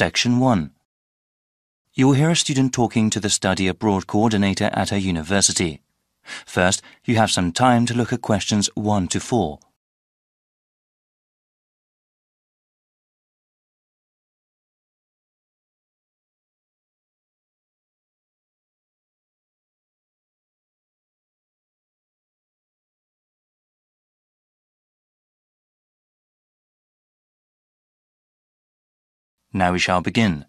Section 1. You will hear a student talking to the study abroad coordinator at her university. First, you have some time to look at questions 1 to 4. Now we shall begin.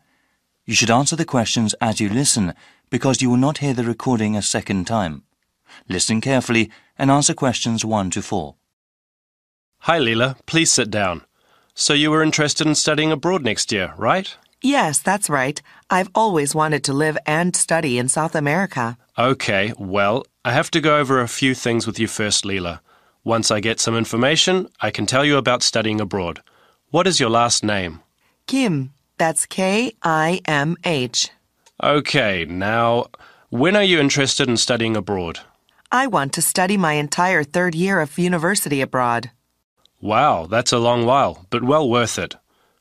You should answer the questions as you listen because you will not hear the recording a second time. Listen carefully and answer questions 1 to 4. Hi, Leela. Please sit down. So you were interested in studying abroad next year, right? Yes, that's right. I've always wanted to live and study in South America. Okay, well, I have to go over a few things with you first, Leela. Once I get some information, I can tell you about studying abroad. What is your last name? Kim, that's K-I-M-H. Okay, now, when are you interested in studying abroad? I want to study my entire third year of university abroad. Wow, that's a long while, but well worth it.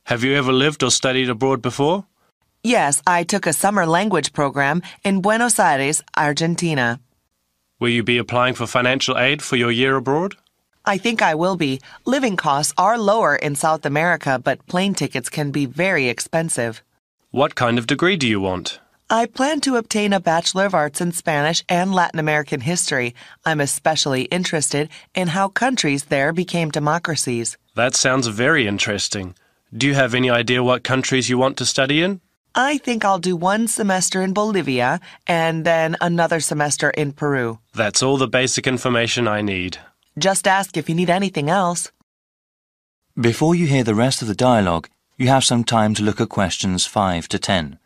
Have you ever lived or studied abroad before? Yes, I took a summer language program in Buenos Aires, Argentina. Will you be applying for financial aid for your year abroad? I think I will be. Living costs are lower in South America, but plane tickets can be very expensive. What kind of degree do you want? I plan to obtain a Bachelor of Arts in Spanish and Latin American history. I'm especially interested in how countries there became democracies. That sounds very interesting. Do you have any idea what countries you want to study in? I think I'll do one semester in Bolivia and then another semester in Peru. That's all the basic information I need. Just ask if you need anything else. Before you hear the rest of the dialogue, you have some time to look at questions 5 to 10.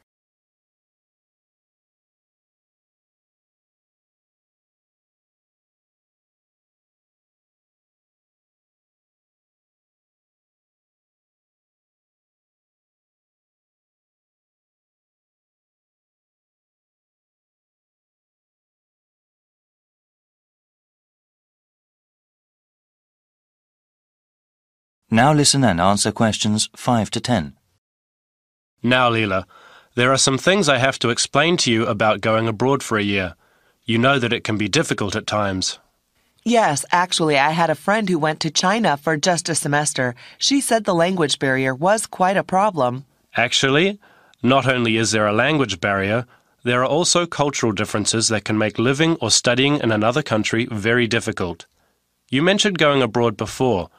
Now listen and answer questions 5 to 10. Now, Leela, there are some things I have to explain to you about going abroad for a year. You know that it can be difficult at times. Yes, actually, I had a friend who went to China for just a semester. She said the language barrier was quite a problem. Actually, not only is there a language barrier, there are also cultural differences that can make living or studying in another country very difficult. You mentioned going abroad before,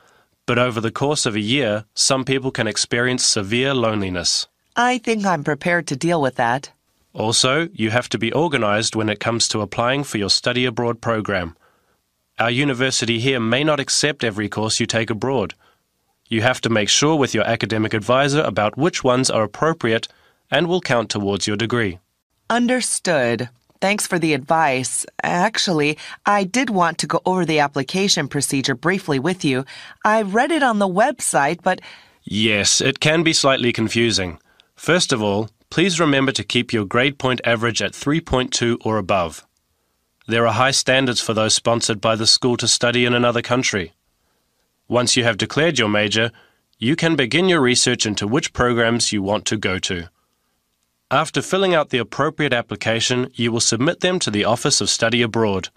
but over the course of a year, some people can experience severe loneliness. I think I'm prepared to deal with that. Also, you have to be organized when it comes to applying for your study abroad program. Our university here may not accept every course you take abroad. You have to make sure with your academic advisor about which ones are appropriate and will count towards your degree. Understood. Thanks for the advice. Actually, I did want to go over the application procedure briefly with you. I read it on the website, but... Yes, it can be slightly confusing. First of all, please remember to keep your grade point average at 3.2 or above. There are high standards for those sponsored by the school to study in another country. Once you have declared your major, you can begin your research into which programs you want to go to. After filling out the appropriate application, you will submit them to the Office of Study Abroad.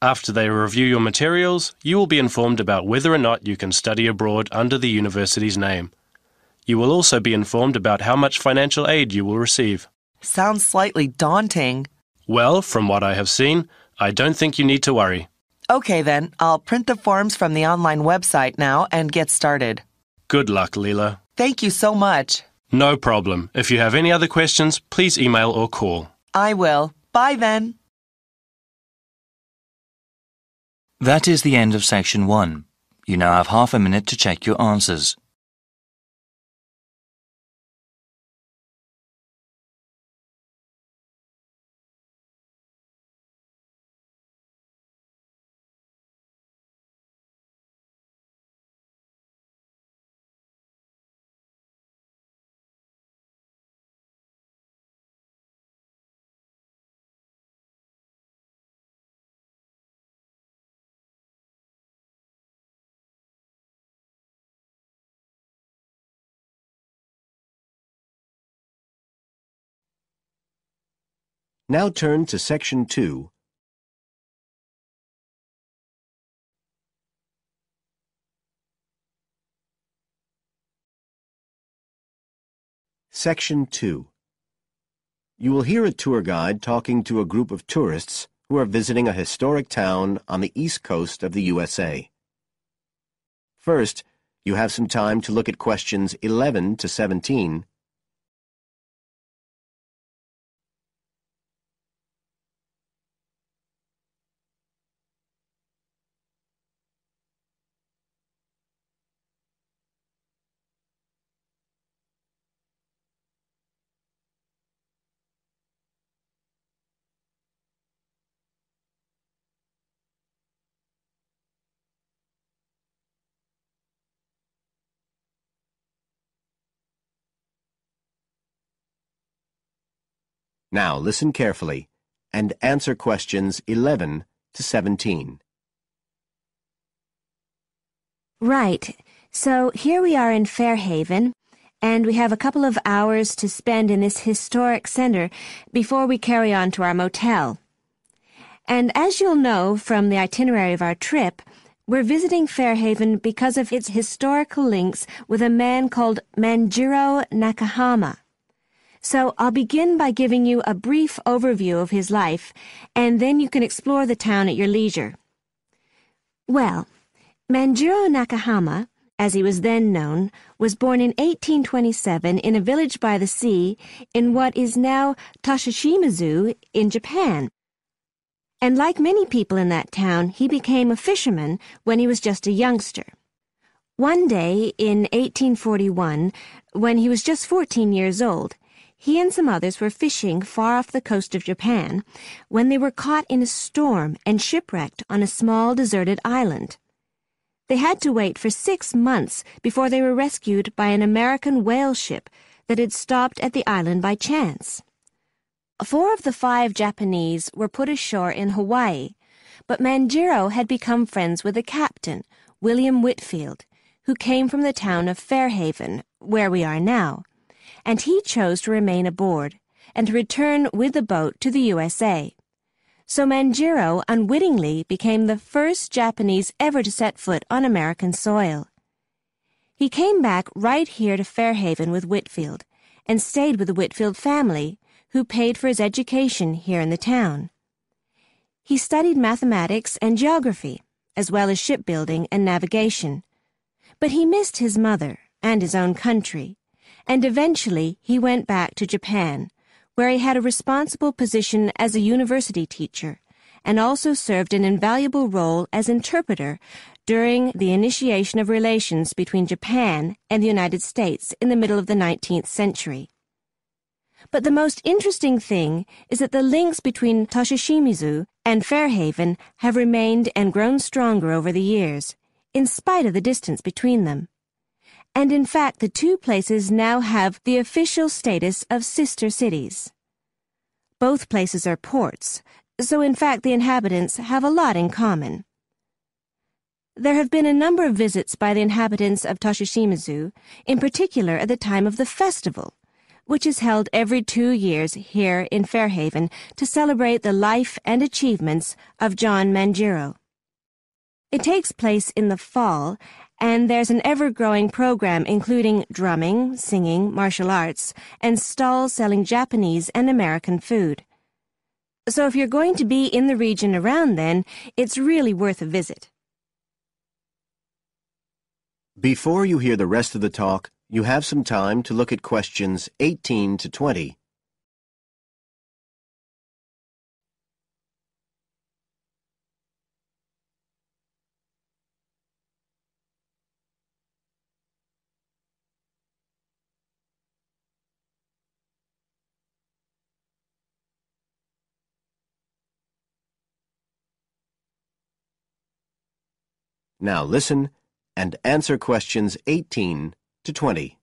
After they review your materials, you will be informed about whether or not you can study abroad under the university's name. You will also be informed about how much financial aid you will receive. Sounds slightly daunting. Well, from what I have seen, I don't think you need to worry. Okay then, I'll print the forms from the online website now and get started. Good luck, Leela. Thank you so much. No problem. If you have any other questions, please email or call. I will. Bye then. That is the end of section 1. You now have half a minute to check your answers. Now turn to Section 2. Section 2. You will hear a tour guide talking to a group of tourists who are visiting a historic town on the east coast of the USA. First, you have some time to look at questions 11 to 17. Now listen carefully and answer questions 11 to 17. Right. So here we are in Fairhaven, and we have a couple of hours to spend in this historic center before we carry on to our motel. And as you'll know from the itinerary of our trip, we're visiting Fairhaven because of its historical links with a man called Manjiro Nakahama. So I'll begin by giving you a brief overview of his life, and then you can explore the town at your leisure. Well, Manjiro Nakahama, as he was then known, was born in 1827 in a village by the sea in what is now Toshishima-zu in Japan. And like many people in that town, he became a fisherman when he was just a youngster. One day in 1841, when he was just 14 years old, he and some others were fishing far off the coast of Japan when they were caught in a storm and shipwrecked on a small deserted island. They had to wait for 6 months before they were rescued by an American whale ship that had stopped at the island by chance. 4 of the 5 Japanese were put ashore in Hawaii, but Manjiro had become friends with the captain, William Whitfield, who came from the town of Fairhaven, where we are now, and he chose to remain aboard and to return with the boat to the USA. So Manjiro unwittingly became the first Japanese ever to set foot on American soil. He came back right here to Fairhaven with Whitfield and stayed with the Whitfield family, who paid for his education here in the town. He studied mathematics and geography, as well as shipbuilding and navigation. But he missed his mother and his own country, and eventually he went back to Japan, where he had a responsible position as a university teacher, and also served an invaluable role as interpreter during the initiation of relations between Japan and the United States in the middle of the 19th century. But the most interesting thing is that the links between Toshishima-zu and Fairhaven have remained and grown stronger over the years, in spite of the distance between them. And in fact, the 2 places now have the official status of sister cities. Both places are ports, so in fact the inhabitants have a lot in common. There have been a number of visits by the inhabitants of Toshishima-zu, in particular at the time of the festival, which is held every 2 years here in Fairhaven to celebrate the life and achievements of John Manjiro. It takes place in the fall, and there's an ever-growing program including drumming, singing, martial arts, and stalls selling Japanese and American food. So if you're going to be in the region around then, it's really worth a visit. Before you hear the rest of the talk, you have some time to look at questions 18 to 20. Now listen and answer questions 18 to 20.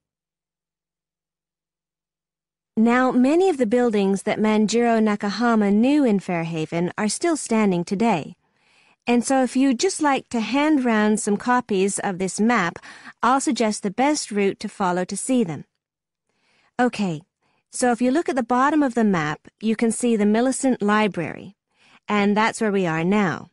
Now, many of the buildings that Manjiro Nakahama knew in Fairhaven are still standing today. And so if you'd just like to hand round some copies of this map, I'll suggest the best route to follow to see them. Okay, So if you look at the bottom of the map, you can see the Millicent Library, and that's where we are now.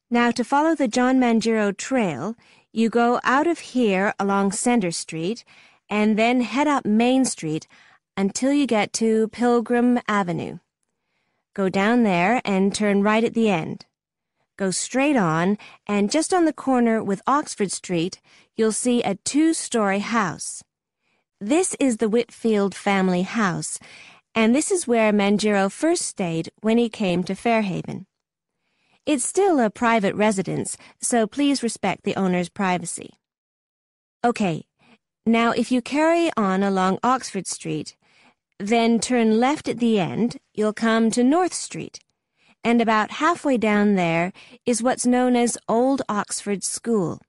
Now, to follow the John Mangiro Trail, you go out of here along Center Street and then head up Main Street until you get to Pilgrim Avenue. Go down there and turn right at the end. Go straight on, and just on the corner with Oxford Street, you'll see a 2-story house. This is the Whitfield family house, and this is where Mangiro first stayed when he came to Fairhaven. It's still a private residence, so please respect the owner's privacy. Okay, now if you carry on along Oxford Street, then turn left at the end, you'll come to North Street, and about halfway down there is what's known as Old Oxford School.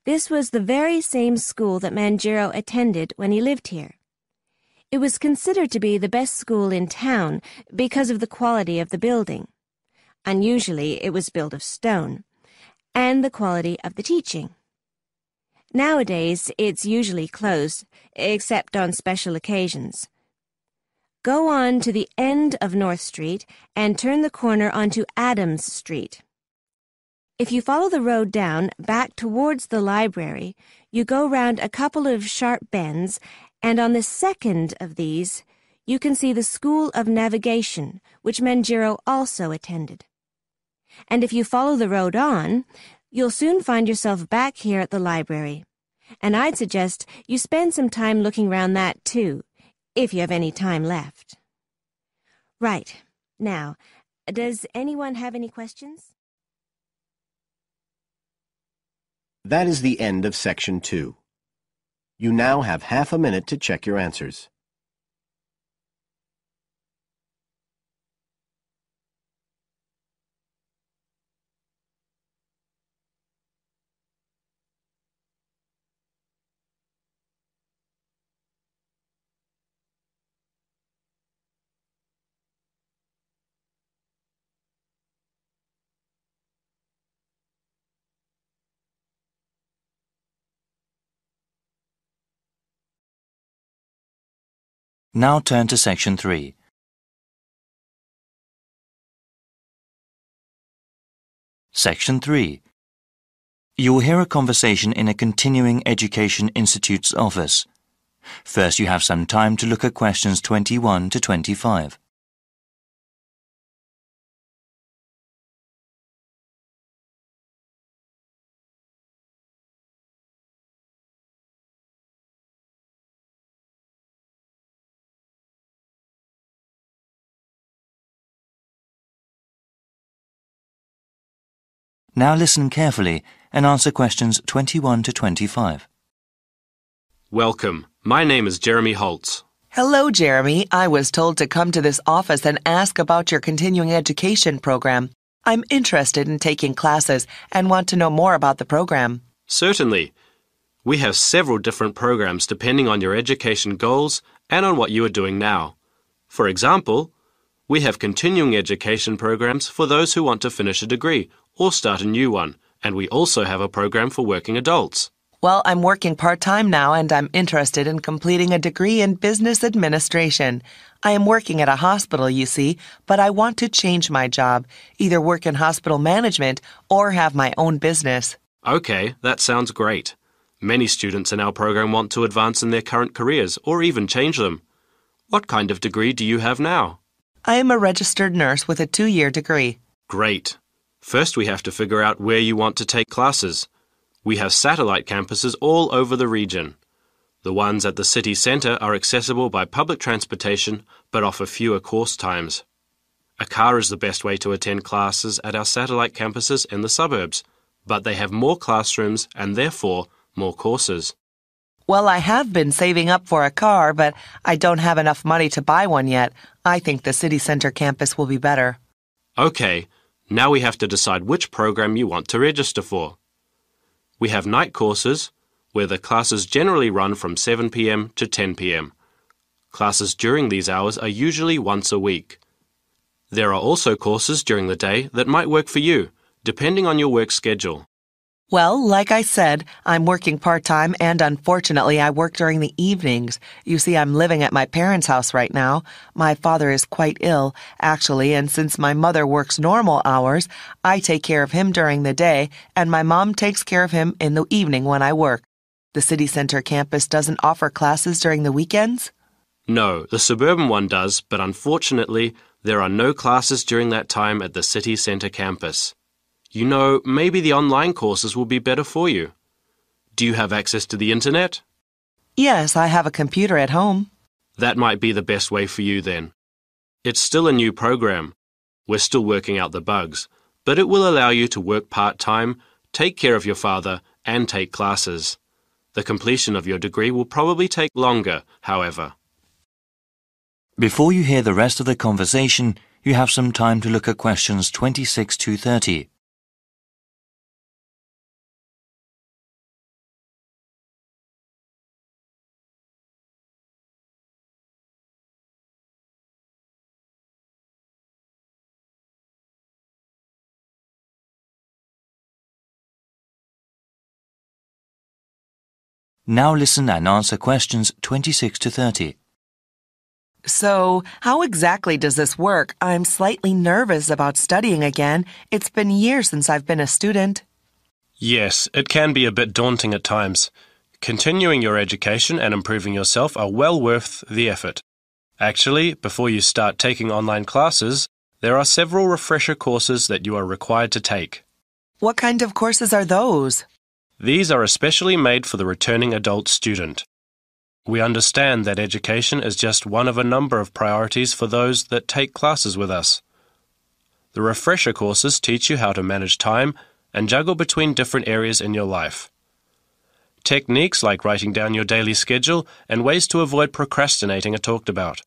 This was the very same school that Mangiro attended when he lived here. It was considered to be the best school in town because of the quality of the building. Unusually, it was built of stone, and the quality of the teaching. Nowadays, it's usually closed, except on special occasions. Go on to the end of North Street and turn the corner onto Adams Street. If you follow the road down back towards the library, you go round a couple of sharp bends, and on the second of these, you can see the School of Navigation, which Mangiro also attended. And if you follow the road on, you'll soon find yourself back here at the library. And I'd suggest you spend some time looking round that too, if you have any time left. Right. Now, does anyone have any questions? That is the end of Section 2. You now have half a minute to check your answers. Now turn to Section 3. Section 3. You will hear a conversation in a continuing education institute's office. First, you have some time to look at questions 21 to 25. Now listen carefully and answer questions 21 to 25. Welcome. My name is Jeremy Holtz. Hello, Jeremy. I was told to come to this office and ask about your continuing education program. I'm interested in taking classes and want to know more about the program. Certainly. We have several different programs depending on your education goals and on what you are doing now. For example, we have continuing education programs for those who want to finish a degree or start a new one, and we also have a program for working adults. Well, I'm working part-time now and I'm interested in completing a degree in business administration. I am working at a hospital, you see, but I want to change my job, either work in hospital management or have my own business. Okay, that sounds great. Many students in our program want to advance in their current careers or even change them. What kind of degree do you have now? I am a registered nurse with a 2-year degree. Great. First, we have to figure out where you want to take classes. We have satellite campuses all over the region. The ones at the city centre are accessible by public transportation but offer fewer course times. A car is the best way to attend classes at our satellite campuses in the suburbs, but they have more classrooms and therefore more courses. Well, I have been saving up for a car, but I don't have enough money to buy one yet. I think the city centre campus will be better. Okay. Now we have to decide which program you want to register for. We have night courses, where the classes generally run from 7 p.m. to 10 p.m. Classes during these hours are usually once a week. There are also courses during the day that might work for you, depending on your work schedule. Well, like I said, I'm working part-time and unfortunately I work during the evenings. You see, I'm living at my parents' house right now. My father is quite ill, actually, and since my mother works normal hours, I take care of him during the day and my mom takes care of him in the evening when I work. The city center campus doesn't offer classes during the weekends? No, the suburban one does, but unfortunately, there are no classes during that time at the city centre campus. You know, maybe the online courses will be better for you. Do you have access to the internet? Yes, I have a computer at home. That might be the best way for you then. It's still a new program. We're still working out the bugs, but it will allow you to work part-time, take care of your father, and take classes. The completion of your degree will probably take longer, however. Before you hear the rest of the conversation, you have some time to look at questions 26 to 30. Now listen and answer questions 26 to 30. So, how exactly does this work? I'm slightly nervous about studying again. It's been years since I've been a student. Yes, it can be a bit daunting at times. Continuing your education and improving yourself are well worth the effort. Actually, before you start taking online classes, there are several refresher courses that you are required to take. What kind of courses are those? These are especially made for the returning adult student. We understand that education is just one of a number of priorities for those that take classes with us. The refresher courses teach you how to manage time and juggle between different areas in your life. Techniques like writing down your daily schedule and ways to avoid procrastinating are talked about.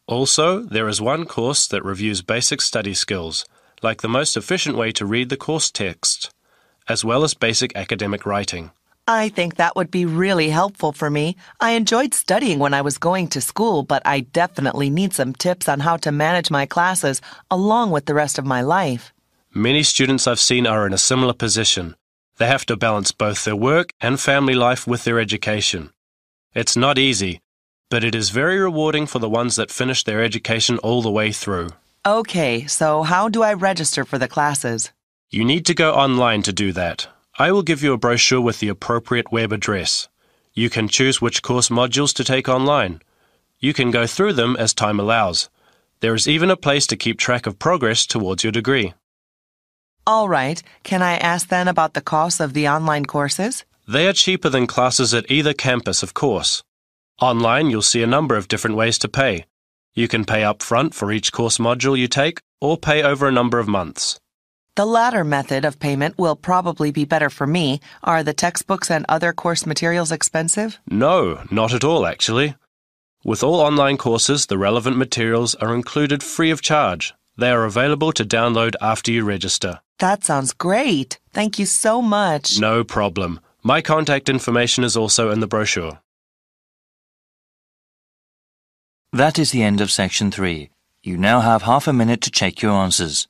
Also, there is one course that reviews basic study skills, like the most efficient way to read the course text, as well as basic academic writing. I think that would be really helpful for me. I enjoyed studying when I was going to school, but I definitely need some tips on how to manage my classes along with the rest of my life. Many students I've seen are in a similar position. They have to balance both their work and family life with their education. It's not easy, but it is very rewarding for the ones that finish their education all the way through. Okay, so how do I register for the classes? You need to go online to do that. I will give you a brochure with the appropriate web address. You can choose which course modules to take online. You can go through them as time allows. There is even a place to keep track of progress towards your degree. All right. Can I ask then about the cost of the online courses? They are cheaper than classes at either campus, of course. Online, you'll see a number of different ways to pay. You can pay up front for each course module you take, or pay over a number of months. The latter method of payment will probably be better for me. Are the textbooks and other course materials expensive? No, not at all, actually. With all online courses, the relevant materials are included free of charge. They are available to download after you register. That sounds great. Thank you so much. No problem. My contact information is also in the brochure. That is the end of section 3. You now have half a minute to check your answers.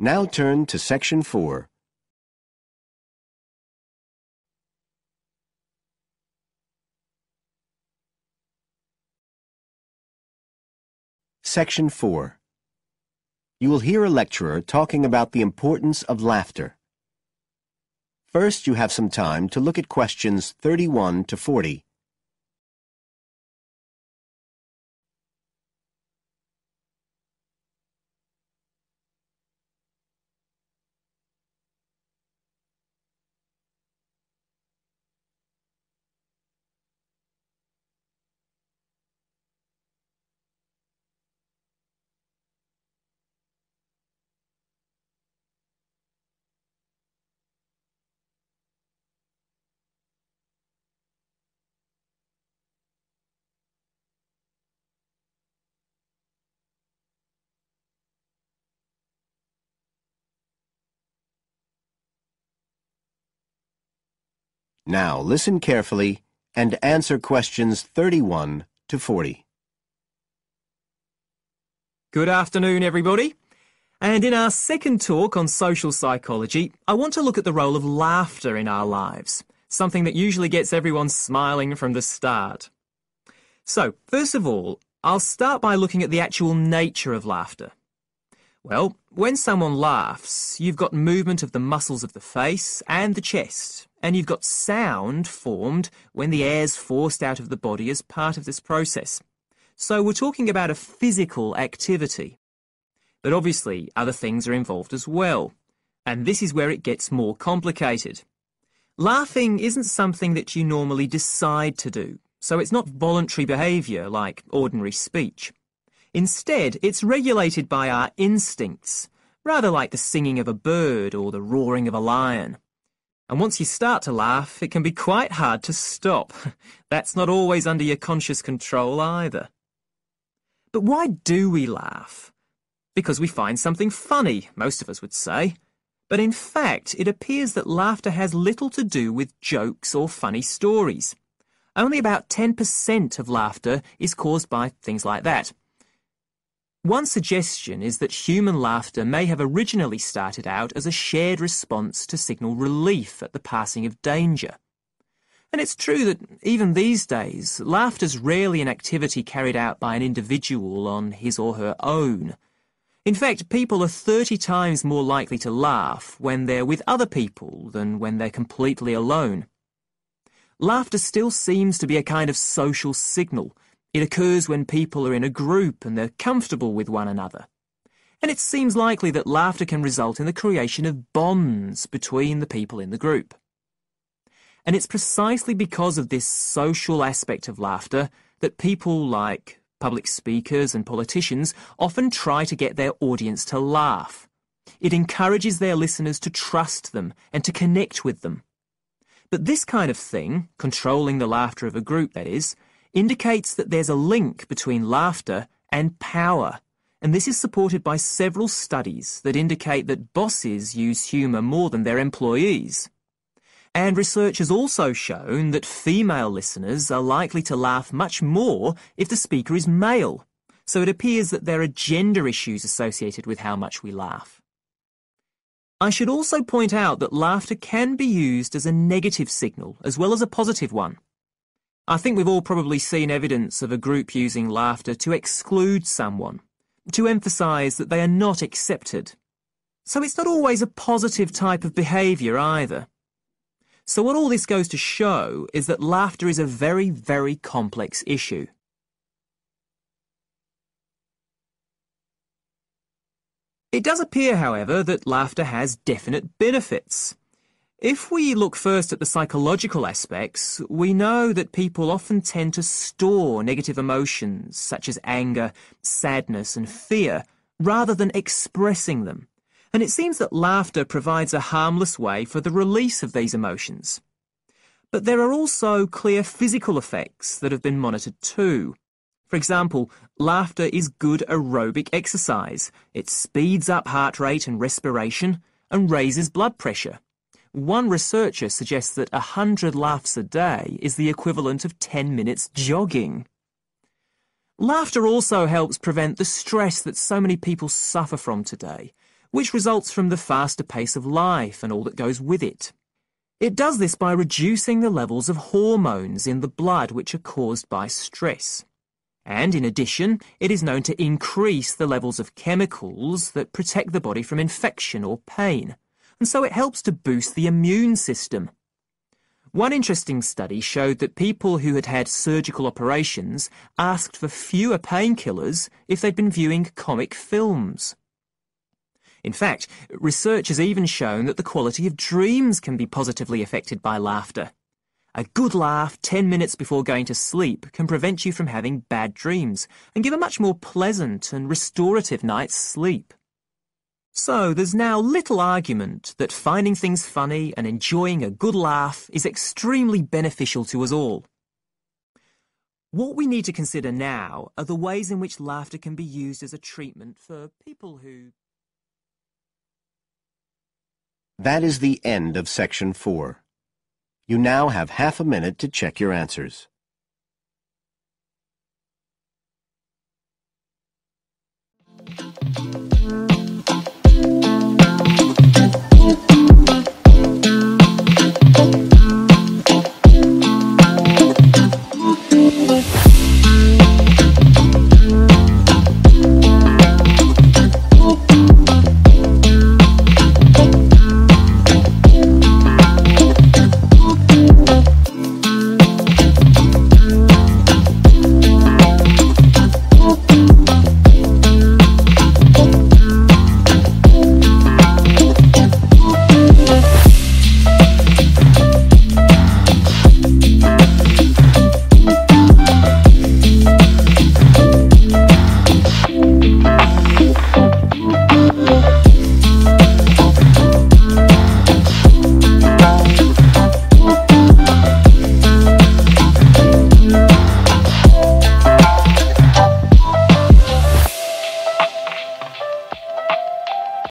Now turn to section 4. Section 4. You will hear a lecturer talking about the importance of laughter. First, you have some time to look at questions 31 to 40. Now listen carefully and answer questions 31 to 40. Good afternoon, everybody. And in our second talk on social psychology, I want to look at the role of laughter in our lives, something that usually gets everyone smiling from the start. So, first of all, I'll start by looking at the actual nature of laughter. Well, when someone laughs, you've got movement of the muscles of the face and the chest, and you've got sound formed when the air's forced out of the body as part of this process. So we're talking about a physical activity. But obviously, other things are involved as well, and this is where it gets more complicated. Laughing isn't something that you normally decide to do, so it's not voluntary behaviour like ordinary speech. Instead, it's regulated by our instincts, rather like the singing of a bird or the roaring of a lion. And once you start to laugh, it can be quite hard to stop. That's not always under your conscious control either. But why do we laugh? Because we find something funny, most of us would say. But in fact, it appears that laughter has little to do with jokes or funny stories. Only about 10% of laughter is caused by things like that. One suggestion is that human laughter may have originally started out as a shared response to signal relief at the passing of danger. And it's true that even these days, laughter's rarely an activity carried out by an individual on his or her own. In fact, people are 30 times more likely to laugh when they're with other people than when they're completely alone. Laughter still seems to be a kind of social signal. It occurs when people are in a group and they're comfortable with one another. And it seems likely that laughter can result in the creation of bonds between the people in the group. And it's precisely because of this social aspect of laughter that people like public speakers and politicians often try to get their audience to laugh. It encourages their listeners to trust them and to connect with them. But this kind of thing, controlling the laughter of a group that is, indicates that there's a link between laughter and power. And this is supported by several studies that indicate that bosses use humour more than their employees. And research has also shown that female listeners are likely to laugh much more if the speaker is male. So it appears that there are gender issues associated with how much we laugh. I should also point out that laughter can be used as a negative signal as well as a positive one. I think we've all probably seen evidence of a group using laughter to exclude someone, to emphasise that they are not accepted. So it's not always a positive type of behaviour either. So what all this goes to show is that laughter is a very, very complex issue. It does appear, however, that laughter has definite benefits. If we look first at the psychological aspects, we know that people often tend to store negative emotions such as anger, sadness and fear, rather than expressing them. And it seems that laughter provides a harmless way for the release of these emotions. But there are also clear physical effects that have been monitored too. For example, laughter is good aerobic exercise. It speeds up heart rate and respiration and raises blood pressure. One researcher suggests that 100 laughs a day is the equivalent of 10 minutes jogging. Laughter also helps prevent the stress that so many people suffer from today, which results from the faster pace of life and all that goes with it. It does this by reducing the levels of hormones in the blood which are caused by stress. And in addition, it is known to increase the levels of chemicals that protect the body from infection or pain, and so it helps to boost the immune system. One interesting study showed that people who had had surgical operations asked for fewer painkillers if they'd been viewing comic films. In fact, research has even shown that the quality of dreams can be positively affected by laughter. A good laugh 10 minutes before going to sleep can prevent you from having bad dreams and give a much more pleasant and restorative night's sleep. So there's now little argument that finding things funny and enjoying a good laugh is extremely beneficial to us all. What we need to consider now are the ways in which laughter can be used as a treatment for people who... That is the end of Section 4. You now have half a minute to check your answers.